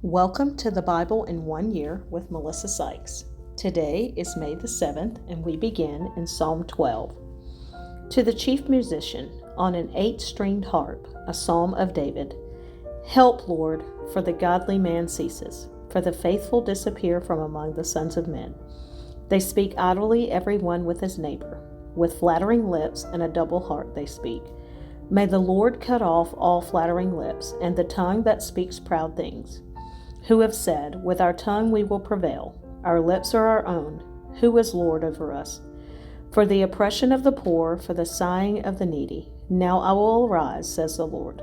Welcome to the Bible in 1 Year with Melissa Sykes. Today is May the 7th, and we begin in Psalm 12. To the chief musician, on an 8-stringed harp, a psalm of David. Help, Lord, for the godly man ceases, for the faithful disappear from among the sons of men. They speak idly every one with his neighbor. With flattering lips and a double heart they speak. May the Lord cut off all flattering lips, and the tongue that speaks proud things. Who have said, with our tongue we will prevail. Our lips are our own. Who is Lord over us? For the oppression of the poor, for the sighing of the needy. Now I will arise, says the Lord.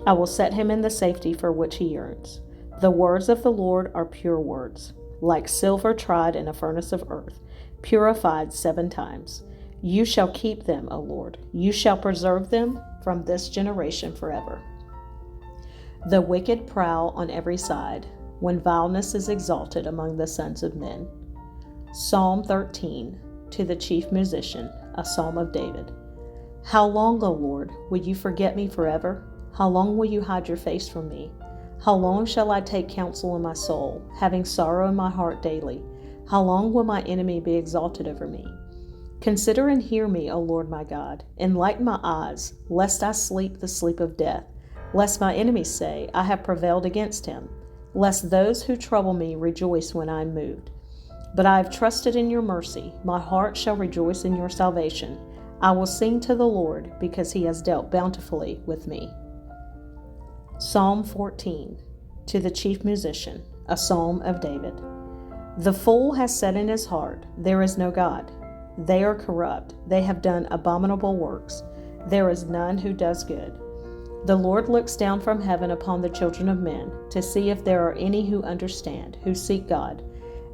I will set him in the safety for which he yearns. The words of the Lord are pure words, like silver tried in a furnace of earth, purified 7 times. You shall keep them, O Lord. You shall preserve them from this generation forever. The wicked prowl on every side, when vileness is exalted among the sons of men. Psalm 13, to the chief musician, a psalm of David. How long, O Lord, will you forget me forever? How long will you hide your face from me? How long shall I take counsel in my soul, having sorrow in my heart daily? How long will my enemy be exalted over me? Consider and hear me, O Lord my God. Enlighten my eyes, lest I sleep the sleep of death, lest my enemies say, I have prevailed against him, lest those who trouble me rejoice when I am moved. But I have trusted in your mercy. My heart shall rejoice in your salvation. I will sing to the Lord, because he has dealt bountifully with me. Psalm 14, to the chief musician, a psalm of David. The fool has said in his heart, there is no God. They are corrupt. They have done abominable works. There is none who does good. The Lord looks down from heaven upon the children of men to see if there are any who understand, who seek God.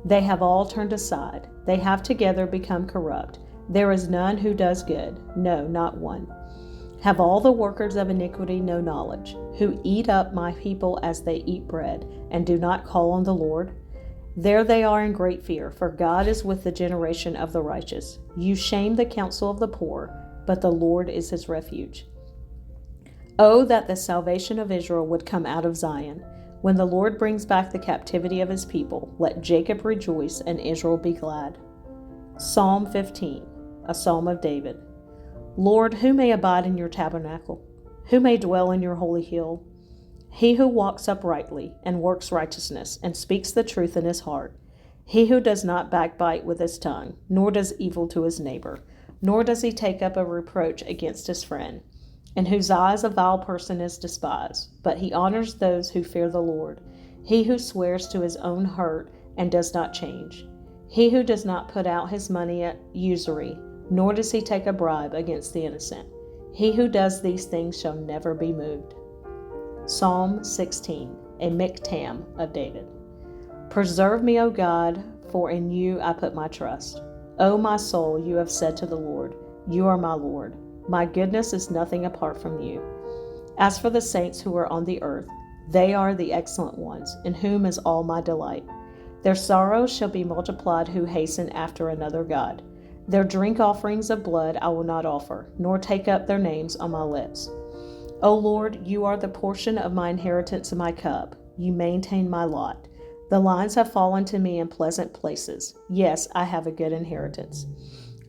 They have all turned aside. They have together become corrupt. There is none who does good, no, not one. Have all the workers of iniquity no knowledge, who eat up my people as they eat bread, and do not call on the Lord? There they are in great fear, for God is with the generation of the righteous. You shame the counsel of the poor, but the Lord is his refuge. Oh, that the salvation of Israel would come out of Zion. When the Lord brings back the captivity of his people, let Jacob rejoice and Israel be glad. Psalm 15, a psalm of David. Lord, who may abide in your tabernacle? Who may dwell in your holy hill? He who walks uprightly and works righteousness and speaks the truth in his heart. He who does not backbite with his tongue, nor does evil to his neighbor, nor does he take up a reproach against his friend, in whose eyes a vile person is despised, but he honors those who fear the Lord. He who swears to his own hurt and does not change. He who does not put out his money at usury, nor does he take a bribe against the innocent. He who does these things shall never be moved. Psalm 16, a miktam of David. Preserve me, O God, for in you I put my trust. O my soul, you have said to the Lord, you are my Lord. My goodness is nothing apart from you. As for the saints who are on the earth, they are the excellent ones, in whom is all my delight. Their sorrows shall be multiplied who hasten after another God. Their drink offerings of blood I will not offer, nor take up their names on my lips. O Lord, you are the portion of my inheritance and my cup. You maintain my lot. The lines have fallen to me in pleasant places. Yes, I have a good inheritance.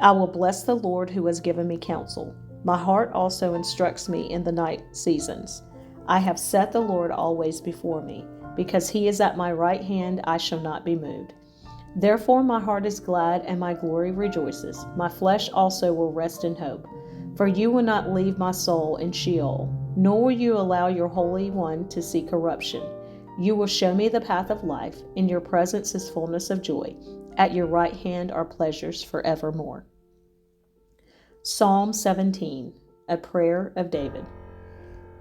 I will bless the Lord who has given me counsel. My heart also instructs me in the night seasons. I have set the Lord always before me. Because he is at my right hand, I shall not be moved. Therefore my heart is glad and my glory rejoices. My flesh also will rest in hope. For you will not leave my soul in Sheol, nor will you allow your Holy One to see corruption. You will show me the path of life. In your presence is fullness of joy. At your right hand are pleasures forevermore. Psalm 17, a prayer of David.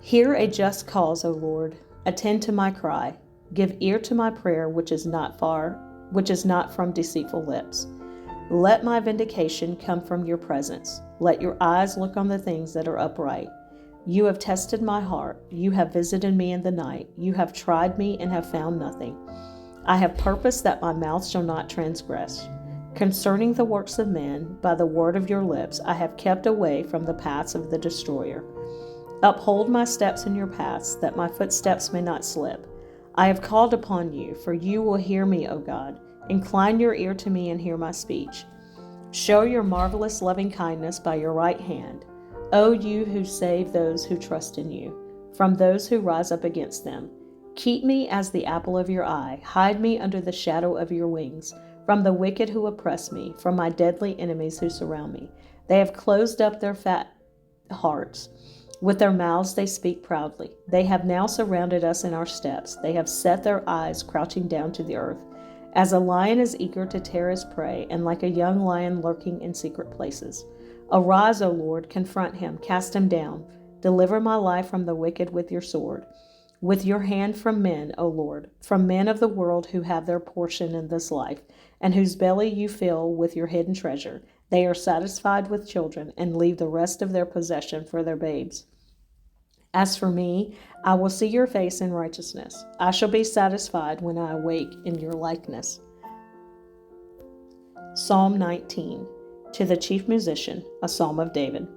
Hear a just cause, O Lord. Attend to my cry. Give ear to my prayer, which is not from deceitful lips. Let my vindication come from your presence. Let your eyes look on the things that are upright. You have tested my heart. You have visited me in the night. You have tried me and have found nothing. I have purposed that my mouth shall not transgress. Concerning the works of men, by the word of your lips, I have kept away from the paths of the destroyer. Uphold my steps in your paths, that my footsteps may not slip. I have called upon you, for you will hear me, O God. Incline your ear to me and hear my speech. Show your marvelous loving kindness by your right hand, O you who save those who trust in you, from those who rise up against them. Keep me as the apple of your eye. Hide me under the shadow of your wings, from the wicked who oppress me, from my deadly enemies who surround me. They have closed up their fat hearts. With their mouths they speak proudly. They have now surrounded us in our steps. They have set their eyes crouching down to the earth. As a lion is eager to tear his prey, and like a young lion lurking in secret places. Arise, O Lord, confront him, cast him down. Deliver my life from the wicked with your sword. With your hand from men, O Lord, from men of the world who have their portion in this life, and whose belly you fill with your hidden treasure. They are satisfied with children, and leave the rest of their possession for their babes. As for me, I will see your face in righteousness. I shall be satisfied when I awake in your likeness. Psalm 19. To the chief musician, a psalm of David.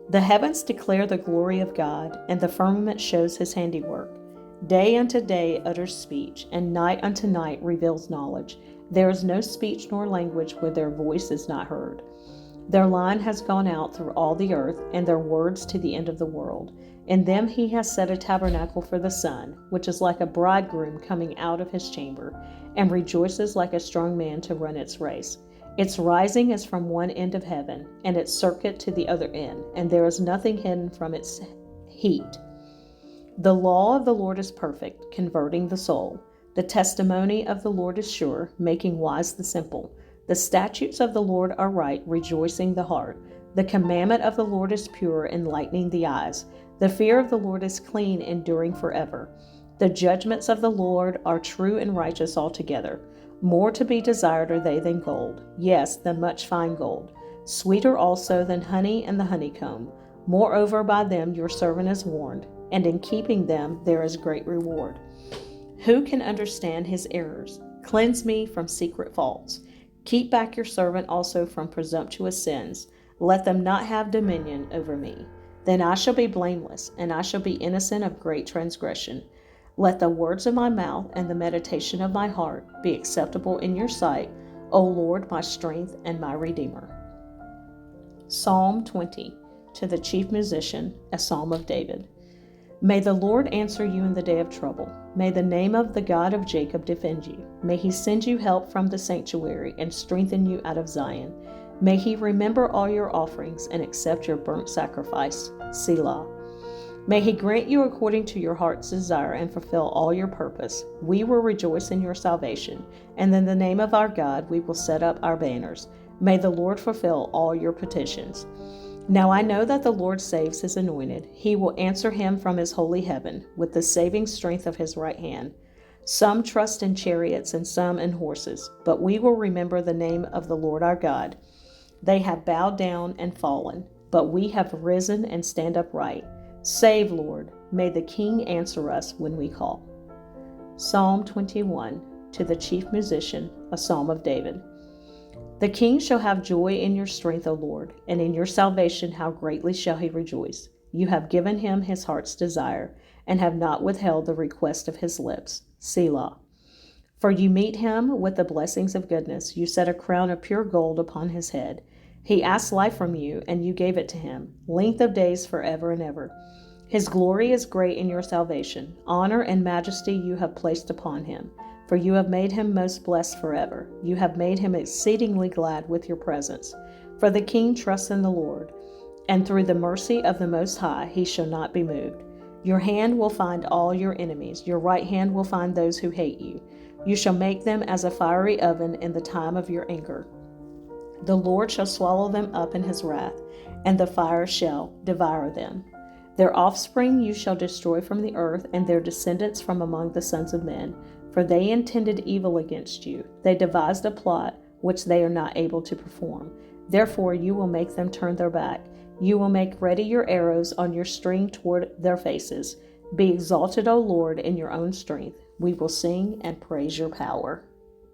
The heavens declare the glory of God, and the firmament shows his handiwork. Day unto day utters speech, and night unto night reveals knowledge. There is no speech nor language where their voice is not heard. Their line has gone out through all the earth, and their words to the end of the world. In them he has set a tabernacle for the sun, which is like a bridegroom coming out of his chamber, and rejoices like a strong man to run its race. Its rising is from one end of heaven, and its circuit to the other end, and there is nothing hidden from its heat. The law of the Lord is perfect, converting the soul. The testimony of the Lord is sure, making wise the simple. The statutes of the Lord are right, rejoicing the heart. The commandment of the Lord is pure, enlightening the eyes. The fear of the Lord is clean, enduring forever. The judgments of the Lord are true and righteous altogether. More to be desired are they than gold, yes, than much fine gold. Sweeter also than honey and the honeycomb. Moreover, by them your servant is warned, and in keeping them there is great reward. Who can understand his errors? Cleanse me from secret faults. Keep back your servant also from presumptuous sins. Let them not have dominion over me. Then I shall be blameless, and I shall be innocent of great transgression. Let the words of my mouth and the meditation of my heart be acceptable in your sight, O Lord, my strength and my Redeemer. Psalm 20. To the chief musician, a psalm of David. May the Lord answer you in the day of trouble. May the name of the God of Jacob defend you. May he send you help from the sanctuary and strengthen you out of Zion. May he remember all your offerings and accept your burnt sacrifice. Selah. May he grant you according to your heart's desire and fulfill all your purpose. We will rejoice in your salvation, and in the name of our God we will set up our banners. May the Lord fulfill all your petitions. Now I know that the Lord saves his anointed. He will answer him from his holy heaven with the saving strength of his right hand. Some trust in chariots and some in horses, but we will remember the name of the Lord our God. They have bowed down and fallen, but we have risen and stand upright. Save, Lord. May the King answer us when we call. Psalm 21. To the chief musician, a psalm of David. The king shall have joy in your strength, O Lord, and in your salvation how greatly shall he rejoice. You have given him his heart's desire, and have not withheld the request of his lips. Selah. For you meet him with the blessings of goodness. You set a crown of pure gold upon his head. He asked life from you, and you gave it to him, length of days forever and ever. His glory is great in your salvation. Honor and majesty you have placed upon him, for you have made him most blessed forever. You have made him exceedingly glad with your presence. For the king trusts in the Lord, and through the mercy of the Most High he shall not be moved. Your hand will find all your enemies. Your right hand will find those who hate you. You shall make them as a fiery oven in the time of your anger. The Lord shall swallow them up in his wrath, and the fire shall devour them. Their offspring you shall destroy from the earth, and their descendants from among the sons of men. For they intended evil against you. They devised a plot which they are not able to perform. Therefore you will make them turn their back. You will make ready your arrows on your string toward their faces. Be exalted, O Lord, in your own strength. We will sing and praise your power.